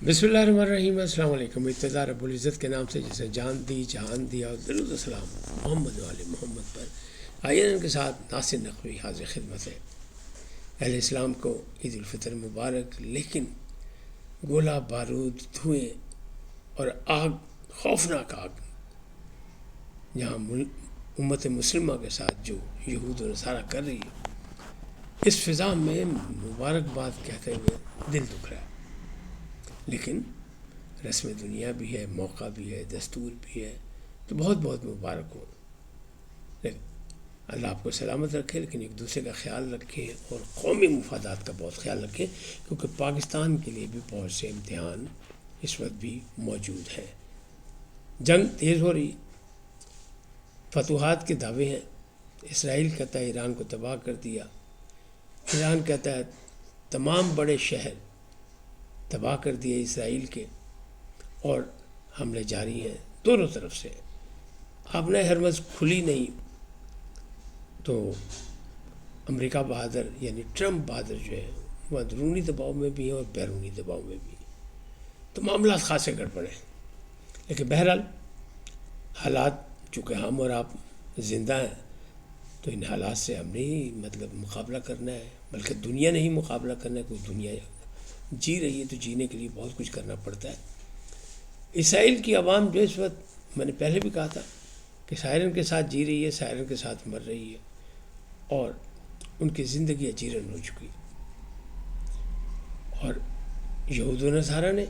بسم اللہ الرحمن الرحیم۔ السلام علیکم۔ ابتدا رب العزت کے نام سے جسے جان دی جہان دیا، اور درود و سلام محمد والے محمد پر۔ آئیے ان کے ساتھ ناصر نقوی حاضر خدمت ہے۔ اہل اسلام کو عید الفطر مبارک، لیکن گولہ بارود، دھوئیں اور آگ، خوفناک آگ، جہاں امت مسلمہ کے ساتھ جو یہود و نصارہ کر رہی ہے، اس فضا میں مبارکباد کہتے ہوئے دل دکھ رہا ہے۔ لیکن رسم دنیا بھی ہے، موقع بھی ہے، دستور بھی ہے، تو بہت بہت مبارک ہو۔ لیکن اللہ آپ کو سلامت رکھے، لیکن ایک دوسرے کا خیال رکھیں اور قومی مفادات کا بہت خیال رکھیں، کیونکہ پاکستان کے لیے بھی بہت سے امتحان اس وقت بھی موجود ہیں۔ جنگ تیز ہو رہی، فتوحات کے دعوے ہیں۔ اسرائیل کہتا ہے ایران کو تباہ کر دیا، ایران کہتا ہے تمام بڑے شہر تباہ کر دیے اسرائیل کے، اور حملے جاری ہیں دونوں طرف سے۔ آپ نے ہرمز کھلی نہیں تو امریکہ بہادر یعنی ٹرمپ بہادر جو ہے وہ اندرونی دباؤ میں بھی ہے اور بیرونی دباؤ میں بھی، تو معاملات خاصے گڑبڑ ہیں۔ لیکن بہرحال حالات چونکہ ہم اور آپ زندہ ہیں، تو ان حالات سے ہم نہیں مقابلہ کرنا ہے، بلکہ دنیا نے ہی مقابلہ کرنا ہے۔ کوئی دنیا جی رہی ہے تو جینے کے لیے بہت کچھ کرنا پڑتا ہے۔ اسرائیل کی عوام جو اس وقت، میں نے پہلے بھی کہا تھا کہ سائرن کے ساتھ جی رہی ہے، سائرن کے ساتھ مر رہی ہے، اور ان کی زندگی اجیرن ہو چکی۔ اور یہود و نصارہ نے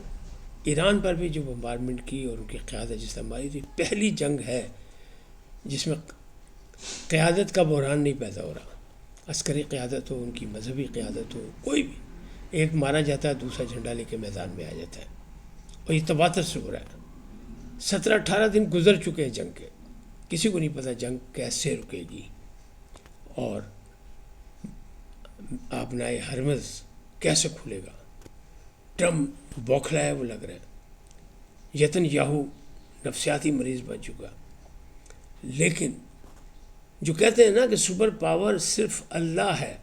ایران پر بھی جو بمبارمنٹ کی اور ان کی قیادت جس طرح ماری تھی، پہلی جنگ ہے جس میں قیادت کا بحران نہیں پیدا ہو رہا۔ عسکری قیادت ہو، ان کی مذہبی قیادت ہو، کوئی بھی، ایک مارا جاتا ہے دوسرا جھنڈا لے کے میدان میں آ جاتا ہے، اور یہ تباتر سے ہو رہا ہے۔ 17-18 دن گزر چکے ہیں جنگ کے، کسی کو نہیں پتہ جنگ کیسے رکے گی، اور آبنائے ہرمز کیسے کھلے گا۔ ٹرمپ بوکھلا ہے وہ لگ رہا ہے، یتن یاہو نفسیاتی مریض بن چکا۔ لیکن جو کہتے ہیں نا کہ سپر پاور صرف اللہ ہے،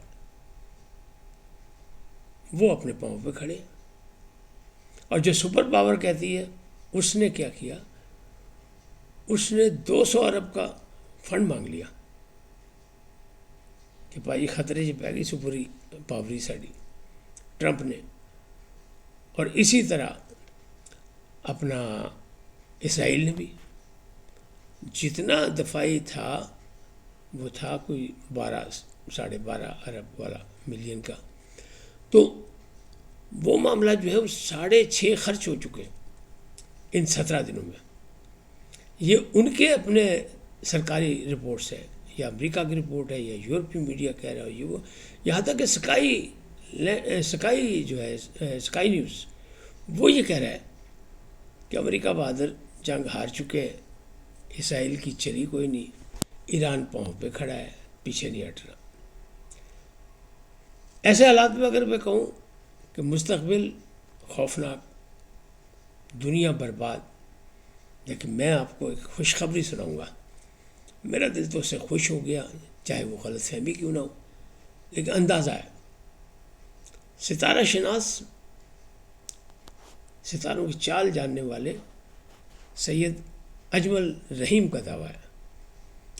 وہ اپنے پاؤں پہ کھڑے ہیں۔ اور جو سپر پاور کہتی ہے، اس نے کیا کیا، اس نے 200 ارب کا فنڈ مانگ لیا کہ بھائی خطرے سے پہ گئی سپر پاوری ساڑی ٹرمپ نے۔ اور اسی طرح اپنا اسرائیل نے بھی جتنا دفاعی تھا وہ تھا کوئی 12-12.5 ارب والا ملین کا، تو وہ معاملہ جو ہے وہ 6.5 خرچ ہو چکے ان 17 دنوں میں۔ یہ ان کے اپنے سرکاری رپورٹس ہیں، یا امریکہ کی رپورٹ ہے، یا یورپی میڈیا کہہ رہا ہے، یہ وہ، یہاں تک کہ سکائی جو ہے، سکائی نیوز، وہ یہ کہہ رہا ہے کہ امریکہ بہادر جنگ ہار چکے ہیں، اسرائیل کی چلی کوئی نہیں، ایران پاؤں پہ کھڑا ہے، پیچھے نہیں ہٹ رہا۔ ایسے حالات میں اگر میں کہوں کہ مستقبل خوفناک، دنیا برباد، لیکن میں آپ کو ایک خوشخبری سناؤں گا۔ میرا دل تو اس سے خوش ہو گیا، چاہے وہ غلط فہمی کیوں نہ ہو، لیکن اندازہ ہے۔ ستارہ شناس، ستاروں کی چال جاننے والے سید اجمل رحیم کا دعویٰ ہے،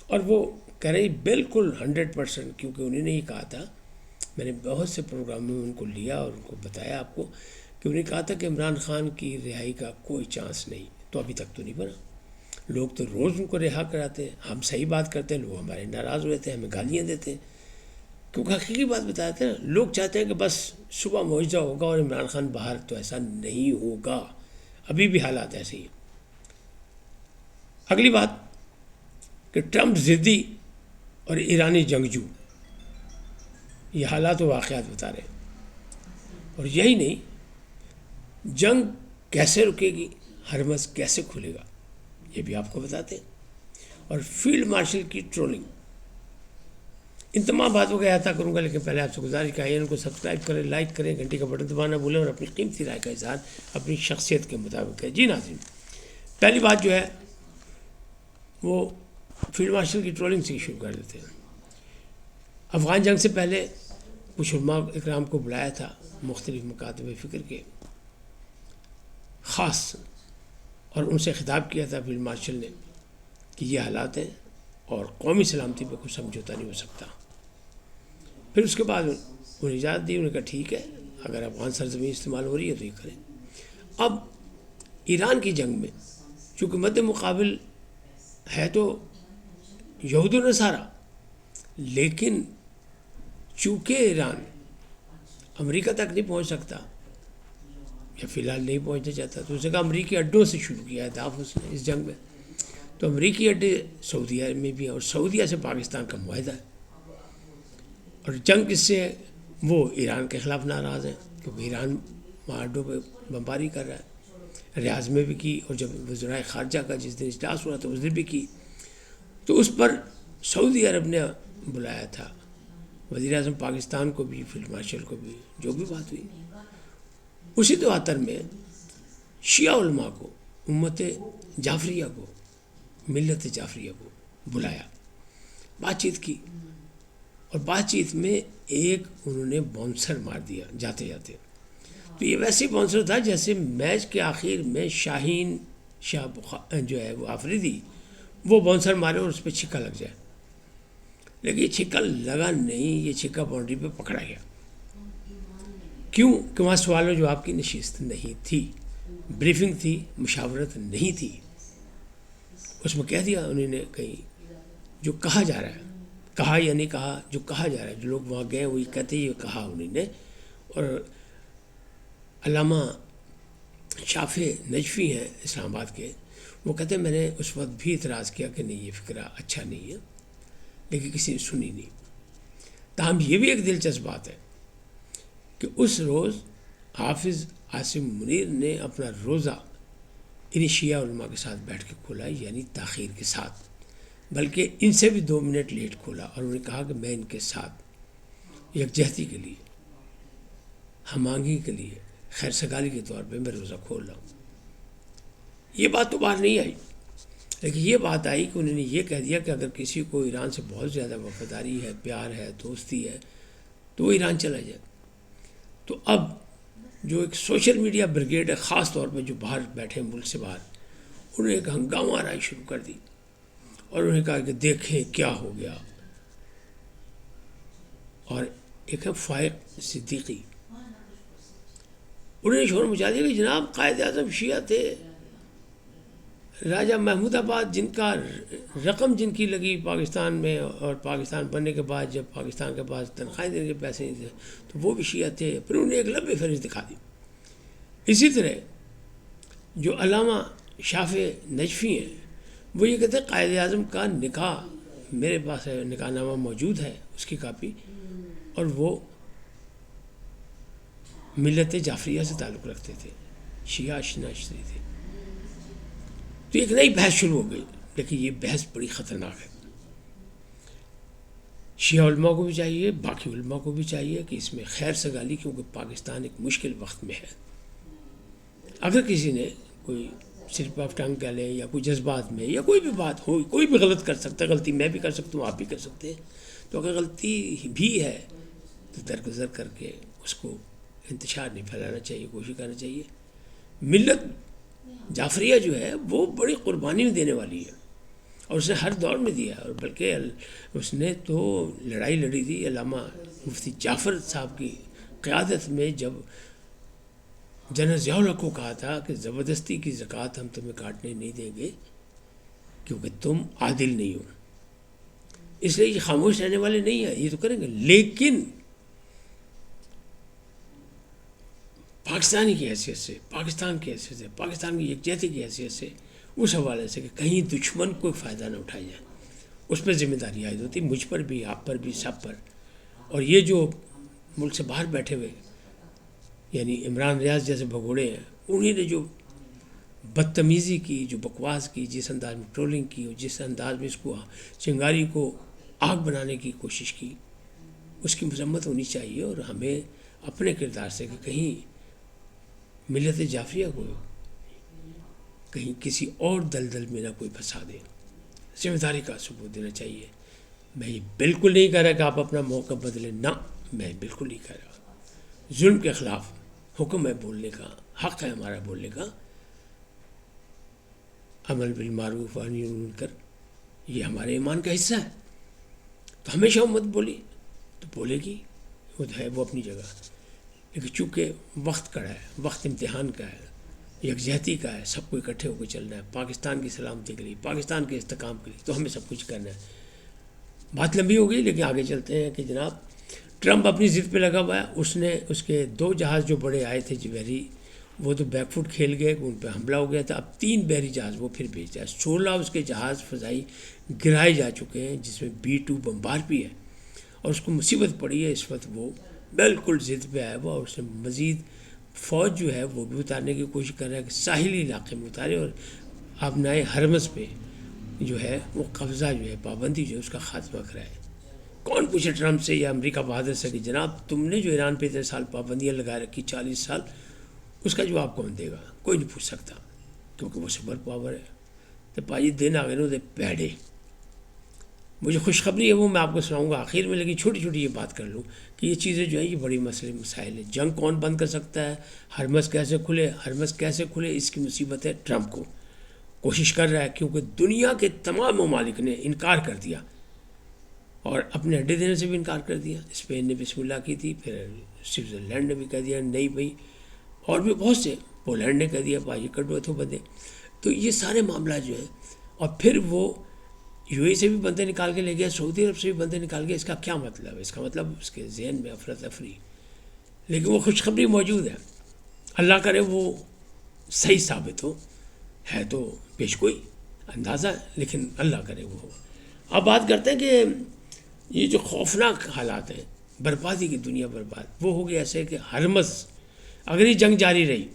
اور وہ کہہ رہے بالکل 100%، کیونکہ انہوں نے ہی کہا تھا، میں نے بہت سے پروگراموں میں ان کو لیا اور ان کو بتایا آپ کو، کہ انہوں نے کہا تھا کہ عمران خان کی رہائی کا کوئی چانس نہیں، تو ابھی تک تو نہیں بنا۔ لوگ تو روز ان کو رہا کراتے ہیں، ہم صحیح بات کرتے ہیں، لوگ ہمارے ناراض ہوتے ہیں، ہمیں گالیاں دیتے ہیں، کیونکہ حقیقی بات بتاتے ہیں نا۔ لوگ چاہتے ہیں کہ بس صبح معجزہ ہوگا اور عمران خان باہر، تو ایسا نہیں ہوگا، ابھی بھی حالات ایسے ہی ہیں۔ اگلی بات کہ ٹرمپ ضدی اور ایرانی جنگجو، یہ حالات و واقعات بتا رہے ہیں۔ اور یہی نہیں، جنگ کیسے رکے گی، ہرمز کیسے کھلے گا، یہ بھی آپ کو بتاتے ہیں۔ اور فیلڈ مارشل کی ٹرولنگ، ان تمام باتوں کا احاطہ کروں گا، لیکن پہلے آپ سے گزارش کہ ان کو سبسکرائب کریں، لائک کریں، گھنٹی کا بٹن دبانا بھولیں، اور اپنی قیمتی رائے کا اظہار اپنی شخصیت کے مطابق ہے۔ جی ناظرین، پہلی بات جو ہے وہ فیلڈ مارشل کی ٹرولنگ سے شروع کر دیتے ہیں۔ افغان جنگ سے پہلے کچھ علماء اکرام کو بلایا تھا مختلف مکاتب فکر کے، خاص اور ان سے خطاب کیا تھا فیلڈ مارشل نے کہ یہ حالات ہیں اور قومی سلامتی پہ کوئی سمجھوتا نہیں ہو سکتا. پھر اس کے بعد انہیں اجازت دی. انہوں نے کہا ٹھیک ہے اگر افغان سرزمین استعمال ہو رہی ہے تو یہ کریں. اب ایران کی جنگ میں چونکہ مد مقابل ہے تو یہود و نصارہ، لیکن چونکہ ایران امریکہ تک نہیں پہنچ سکتا یا فی الحال نہیں پہنچنا چاہتا تو اس نے کہا امریکی اڈوں سے شروع کیا اہداف اس نے اس جنگ میں. تو امریکی اڈے سعودیہ میں بھی ہیں اور سعودیہ سے پاکستان کا معاہدہ ہے. اور جنگ کس سے ہے؟ وہ ایران کے خلاف ناراض ہیں کیونکہ ایران وہاں اڈوں پہ بمباری کر رہا ہے. ریاض میں بھی کی اور جب وزرائے خارجہ کا جس دن اجلاس ہوا تو اس دن بھی کی. تو اس پر سعودی عرب نے بلایا تھا وزیر اعظم پاکستان کو بھی، فیلڈ مارشل کو بھی، جو بھی بات ہوئی. اسی تواتر میں شیعہ علماء کو، امت جعفریہ کو، ملت جعفریہ کو بلایا، بات چیت کی. اور بات چیت میں ایک انہوں نے باؤنسر مار دیا جاتے جاتے. تو یہ ویسے باؤنسر تھا جیسے میچ کے آخر میں شاہین شاہ جو ہے وہ آفریدی وہ باؤنسر مارے اور اس پہ چھکا لگ جائے. لیکن یہ چھکا لگا نہیں، یہ چھکا باؤنڈری پہ پکڑا گیا. کیوں کہ وہاں سوال و جواب کی نشست نہیں تھی، بریفنگ تھی، مشاورت نہیں تھی. اس میں کہہ دیا انہوں نے کہیں جو کہا جا رہا ہے، کہا یا نہیں کہا، جو کہا جا رہا ہے، جو لوگ وہاں گئے وہی کہتے یہ کہا انہوں نے. اور علامہ شافع نجفی ہیں اسلام آباد کے، وہ کہتے ہیں میں نے اس وقت بھی اعتراض کیا کہ نہیں یہ فکرہ اچھا نہیں ہے، لیکن کسی نے سنی نہیں. تاہم یہ بھی ایک دلچسپ بات ہے کہ اس روز حافظ عاصم منیر نے اپنا روزہ انہیں شیعہ علماء کے ساتھ بیٹھ کے کھولا، یعنی تاخیر کے ساتھ، بلکہ ان سے بھی 2 منٹ لیٹ کھولا. اور انہوں نے کہا کہ میں ان کے ساتھ یکجہتی کے لیے، ہم آہنگی کے لیے، خیر سگالی کے طور پہ میں روزہ کھول رہا ہوں. یہ بات تو باہر نہیں آئی، لیکن یہ بات آئی کہ انہوں نے یہ کہہ دیا کہ اگر کسی کو ایران سے بہت زیادہ وفاداری ہے، پیار ہے، دوستی ہے تو وہ ایران چلا جائے. تو اب جو ایک سوشل میڈیا بریگیڈ ہے، خاص طور پہ جو باہر بیٹھے ملک سے باہر، انہوں نے ایک ہنگامہ آرائی شروع کر دی اور انہوں نے کہا کہ دیکھیں کیا ہو گیا. اور ایک ہے فائق صدیقی، انہوں نے شور مچا دیا کہ جناب قائد اعظم شیعہ تھے، راجہ محمود آباد جن کا رقم جن کی لگی پاکستان میں، اور پاکستان بننے کے بعد جب پاکستان کے پاس تنخواہیں دینے کے پیسے نہیں تھے تو وہ بھی شیعہ تھے. پھر انہوں نے ایک لمبی فہرست دکھا دی. اسی طرح جو علامہ شافع نجفی ہیں وہ یہ کہتے ہیں قائد اعظم کا نکاح میرے پاس ہے، نکاح نامہ موجود ہے اس کی کاپی، اور وہ ملت جعفریہ سے تعلق رکھتے تھے، شیعہ اشنا اشتری تھے. تو ایک نئی بحث شروع ہو گئی، لیکن یہ بحث بڑی خطرناک ہے. شیعہ علماء کو بھی چاہیے، باقی علماء کو بھی چاہیے کہ اس میں خیر سگالی، کیونکہ پاکستان ایک مشکل وقت میں ہے. اگر کسی نے کوئی صرف آف ٹنگ کہہ لیں یا کوئی جذبات میں یا کوئی بھی بات ہو، کوئی بھی غلط کر سکتا ہے، غلطی میں بھی کر سکتا ہوں، آپ بھی کر سکتے ہیں. تو اگر غلطی بھی ہے تو درگزر کر کے اس کو انتشار نہیں پھیلانا چاہیے، کوشش کرنا چاہیے. ملت جعفریہ جو ہے وہ بڑی قربانی دینے والی ہے اور اس نے ہر دور میں دیا ہے. اور بلکہ اس نے تو لڑائی لڑی تھی علامہ مفتی جعفر صاحب کی قیادت میں، جب جنرل ضیاء الحق کو کہا تھا کہ زبردستی کی زکوٰۃ ہم تمہیں کاٹنے نہیں دیں گے کیونکہ تم عادل نہیں ہو. اس لیے یہ خاموش رہنے والے نہیں ہیں، یہ تو کریں گے، لیکن پاکستانی کی حیثیت سے، پاکستان کی حیثیت سے، پاکستان کی یکجہتی کی حیثیت سے، اس حوالے سے کہ کہیں دشمن کوئی فائدہ نہ اٹھایا جائے، اس پہ ذمہ داری عائد ہوتی، مجھ پر بھی، آپ پر بھی، سب پر. اور یہ جو ملک سے باہر بیٹھے ہوئے یعنی عمران ریاض جیسے بھگوڑے ہیں، انہی نے جو بدتمیزی کی، جو بکواس کی، جس انداز میں ٹرولنگ کی اور جس انداز میں اس کو چنگاری کو آگ بنانے کی کوشش کی، اس کی مذمت ہونی چاہیے. اور ہمیں اپنے کردار سے کہ کہیں ملت جعفریہ کو کہیں کسی اور دلدل میں نہ کوئی پھنسا دے، ذمہ داری کا ثبوت دینا چاہیے. میں یہ بالکل نہیں کہہ رہا کہ آپ اپنا موقع بدلیں، نہ، میں بالکل نہیں کہہ رہا. ظلم کے خلاف حکم ہے بولنے کا، حق ہے ہمارا بولنے کا، عمل بالمعروف و نہی عن المنکر یہ ہمارے ایمان کا حصہ ہے. تو ہمیشہ امت بولی تو بولے گی، وہ ہے وہ اپنی جگہ. لیکن چونکہ وقت کڑا ہے، وقت امتحان کا ہے، یکجہتی کا ہے، سب کو اکٹھے ہو کے چلنا ہے پاکستان کی سلامتی کے لیے، پاکستان کے استحکام کے لیے، تو ہمیں سب کچھ کرنا ہے. بات لمبی ہو گئی لیکن آگے چلتے ہیں کہ جناب ٹرمپ اپنی ضد پہ لگا ہوا ہے. اس کے 2 جہاز جو بڑے آئے تھے بحری، وہ تو بیک فٹ کھیل گئے، ان پہ حملہ ہو گیا تھا. اب 3 بحری جہاز وہ پھر بھیج رہا ہے. 16 اس کے جہاز فضائی گرائے جا چکے ہیں، جس میں B-2 بمبار بھی ہے، اور اس کو مصیبت پڑی ہے. اس وقت وہ بالکل ضد پہ آیا ہوا، اور اس نے مزید فوج جو ہے وہ بھی اتارنے کی کوشش کر رہا ہے کہ ساحلی علاقے میں اتارے، اور ابنائے حرمز پہ جو ہے وہ قبضہ جو ہے، پابندی جو ہے اس کا خاتمہ کرائے. کون پوچھے ٹرمپ سے یا امریکہ بہادر سے کہ جناب تم نے جو ایران پہ اتنے سال پابندیاں لگا رکھی 40 سال، اس کا جواب کون دے گا؟ کوئی نہیں پوچھ سکتا، کیونکہ وہ سپر پاور ہے. تو پاجی دن آ گئے نو دے پیڑے. مجھے خوشخبری ہے وہ میں آپ کو سناؤں گا آخر میں، لیکن چھوٹی چھوٹی یہ بات کر لوں کہ یہ چیزیں جو ہیں یہ بڑی مسائل ہیں. جنگ کون بند کر سکتا ہے؟ ہرمز کیسے کھلے؟ ہرمز کیسے کھلے اس کی مصیبت ہے ٹرمپ کو. کوشش کر رہا ہے، کیونکہ دنیا کے تمام ممالک نے انکار کر دیا، اور اپنے اڈے دینے سے بھی انکار کر دیا. اسپین نے بسم اللہ کی تھی، پھر سوئٹزرلینڈ نے بھی کہہ دیا نہیں بھائی، اور بھی بہت سے، پولینڈ نے کہہ دیا بھائی کڈو تو بندے. تو یہ سارے معاملات جو ہیں، اور پھر وہ UAE سے بھی بندے نکال کے لے گیا، سعودی عرب سے بھی بندے نکال گیا. اس کا کیا مطلب ہے؟ اس کا مطلب اس کے ذہن میں افراتفری. لیکن وہ خوشخبری موجود ہے، اللہ کرے وہ صحیح ثابت ہو. ہے تو پیش کوئی اندازہ ہے، لیکن اللہ کرے وہ ہو. اب بات کرتے ہیں کہ یہ جو خوفناک حالات ہیں، بربادی کی دنیا برباد، وہ ہو گیا ایسے کہ ہرمز اگر یہ جنگ جاری رہی،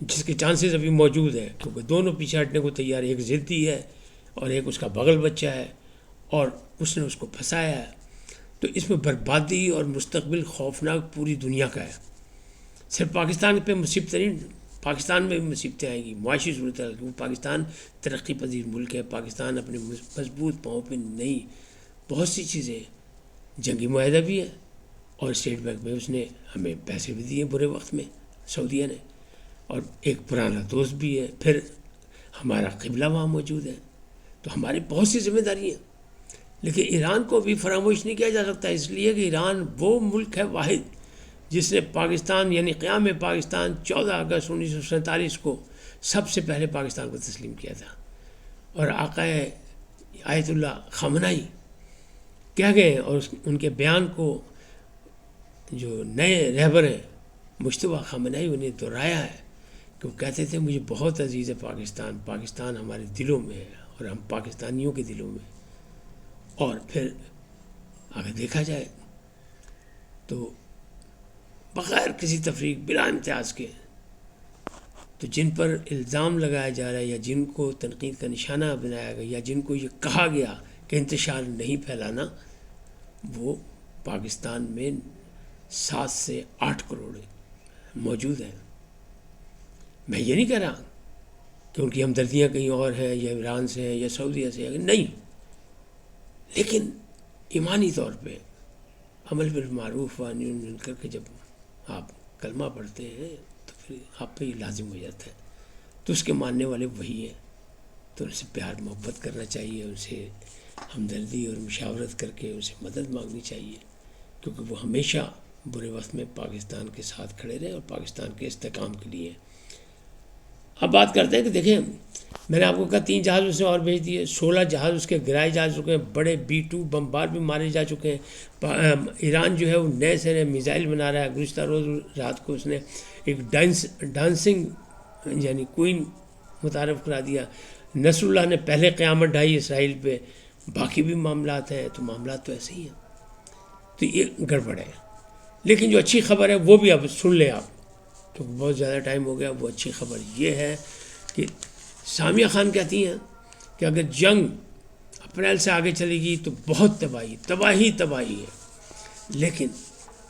جس کے چانسز ابھی موجود ہیں، کیونکہ دونوں پیچھے ہٹنے کو تیار ہے. ایک ضدی ہے اور ایک اس کا بغل بچہ ہے، اور اس نے اس کو پھنسایا ہے. تو اس میں بربادی اور مستقبل خوفناک پوری دنیا کا ہے. صرف پاکستان پہ مصیبت نہیں، پاکستان میں بھی مصیبتیں آئیں گی. معاشی صورتحال، وہ پاکستان ترقی پذیر ملک ہے، پاکستان اپنے مضبوط پاؤں پہ نہیں. بہت سی چیزیں، جنگی معاہدہ بھی ہے، اور اسٹیٹ بینک میں اس نے ہمیں پیسے بھی دیے برے وقت میں سعودیہ نے، اور ایک پرانا دوست بھی ہے. پھر ہمارا قبلہ وہاں موجود ہے. تو ہماری بہت سی ذمہ داری ہیں. لیکن ایران کو بھی فراموش نہیں کیا جا سکتا، اس لیے کہ ایران وہ ملک ہے واحد جس نے پاکستان یعنی قیام پاکستان 14 اگست 1947 کو سب سے پہلے پاکستان کو تسلیم کیا تھا. اور آقا آیت اللہ خامنہئی کہہ گئے، اور ان کے بیان کو جو نئے رہبر ہیں مجتبیٰ خامنہئی انہیں دہرایا ہے کہ وہ کہتے تھے مجھے بہت عزیز ہے پاکستان، پاکستان ہمارے دلوں میں ہے اور ہم پاکستانیوں کے دلوں میں. اور پھر اگر دیکھا جائے تو بغیر کسی تفریق، بلا امتیاز کے، تو جن پر الزام لگایا جا رہا ہے یا جن کو تنقید کا نشانہ بنایا گیا یا جن کو یہ کہا گیا کہ انتشار نہیں پھیلانا، وہ پاکستان میں 7 سے 8 کروڑ موجود ہیں. میں یہ نہیں کہہ رہا کہ ان کی ہمدردیاں کہیں اور ہیں یا ایران سے ہیں یا سعودیہ سے ہیں، نہیں. لیکن ایمانی طور پہ عمل بالمعروف و نہی عن المنکر کے جب آپ کلمہ پڑھتے ہیں تو پھر آپ پہ یہ لازم ہو جاتا ہے. تو اس کے ماننے والے وہی ہیں، تو ان سے پیار محبت کرنا چاہیے، ان سے ہمدردی اور مشاورت کر کے ان سے مدد مانگنی چاہیے، کیونکہ وہ ہمیشہ برے وقت میں پاکستان کے ساتھ کھڑے رہے اور پاکستان کے استحکام کے لیے. اب بات کرتے ہیں کہ دیکھیں میں نے آپ کو کہا 3 جہاز اس نے اور بھیج دیے، 16 جہاز اس کے گرائے جا چکے ہیں، بڑے B-2 بمبار بھی مارے جا چکے ہیں. ایران جو ہے وہ نئے سے نئے میزائل بنا رہا ہے. گزشتہ روز رات کو اس نے ایک ڈانسنگ یعنی کوئن متعارف کرا دیا. نصر اللہ نے پہلے قیامت ڈھائی اسرائیل پہ. باقی بھی معاملات ہیں، تو معاملات تو ایسے ہی ہیں. تو یہ گڑبڑ ہے. لیکن جو اچھی خبر ہے وہ بھی اب سن لیں آپ، کیونکہ بہت زیادہ ٹائم ہو گیا. وہ اچھی خبر یہ ہے کہ سامیہ خان کہتی ہیں کہ اگر جنگ اپریل سے آگے چلے گی تو بہت تباہی ہے. لیکن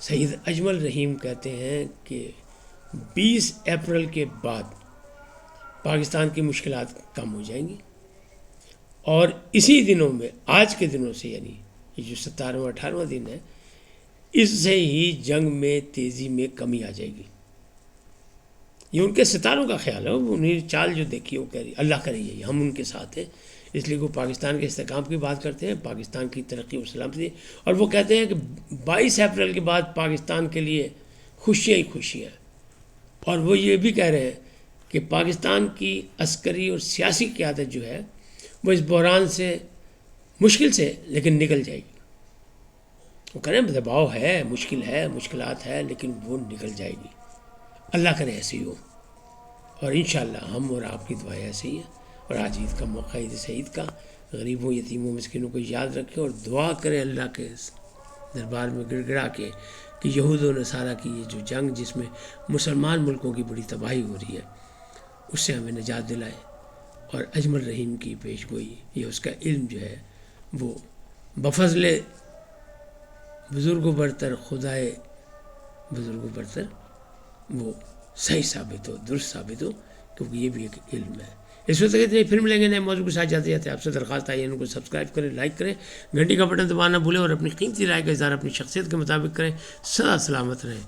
سید اجمل رحیم کہتے ہیں کہ 20 اپریل کے بعد پاکستان کی مشکلات کم ہو جائیں گی، اور اسی دنوں میں، آج کے دنوں سے، یعنی یہ جو 17واں 18واں دن ہے، اس سے ہی جنگ میں تیزی میں کمی آ جائے گی. یہ ان کے ستاروں کا خیال ہے، انہیں چال جو دیکھی وہ کہہ رہی اللہ کر رہی ہے، ہم ان کے ساتھ ہیں، اس لیے وہ پاکستان کے استحکام کی بات کرتے ہیں، پاکستان کی ترقی و سلامتی، اور وہ کہتے ہیں کہ 22 اپریل کے بعد پاکستان کے لیے خوشیاں ہی خوشیاں ہیں، اور وہ یہ بھی کہہ رہے ہیں کہ پاکستان کی عسکری اور سیاسی قیادت جو ہے وہ اس بحران سے مشکل سے لیکن نکل جائے گی، وہ کہہ رہے ہیں دباؤ ہے، مشکل ہے، مشکلات ہے، لیکن وہ نکل جائے گی، اللہ کرے ایسے ہی ہو، اور انشاءاللہ ہم اور آپ کی دعائیں ایسے ہی ہیں۔ اور آج عید کا موقع، عید سعید کا، غریبوں یتیموں مسکینوں کو یاد رکھیں اور دعا کریں اللہ کے دربار میں گڑ گڑا کے کہ یہود و نصارہ کی یہ جو جنگ جس میں مسلمان ملکوں کی بڑی تباہی ہو رہی ہے اس سے ہمیں نجات دلائے، اور اجمل رحیم کی پیش گوئی، یہ اس کا علم جو ہے وہ بفضل بزرگ و برتر خدائے بزرگ و برتر وہ صحیح ثابت ہو، درست ثابت ہو، کیونکہ یہ بھی ایک علم ہے۔ اس وقت اتنے پھر ملیں گے نئے موضوع کے ساتھ، جاتے جاتے آپ سے درخواست آئی ہے ان کو سبسکرائب کریں، لائک کریں، گھنٹی کا بٹن دبانا نہ بھولیں، اور اپنی قیمتی رائے کا اظہار اپنی شخصیت کے مطابق کریں۔ سدا سلامت رہیں،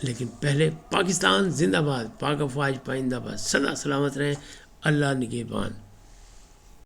لیکن پہلے پاکستان زندہ باد، پاک افواج پائندہ باد، سدا سلامت رہیں، اللہ نگہبان۔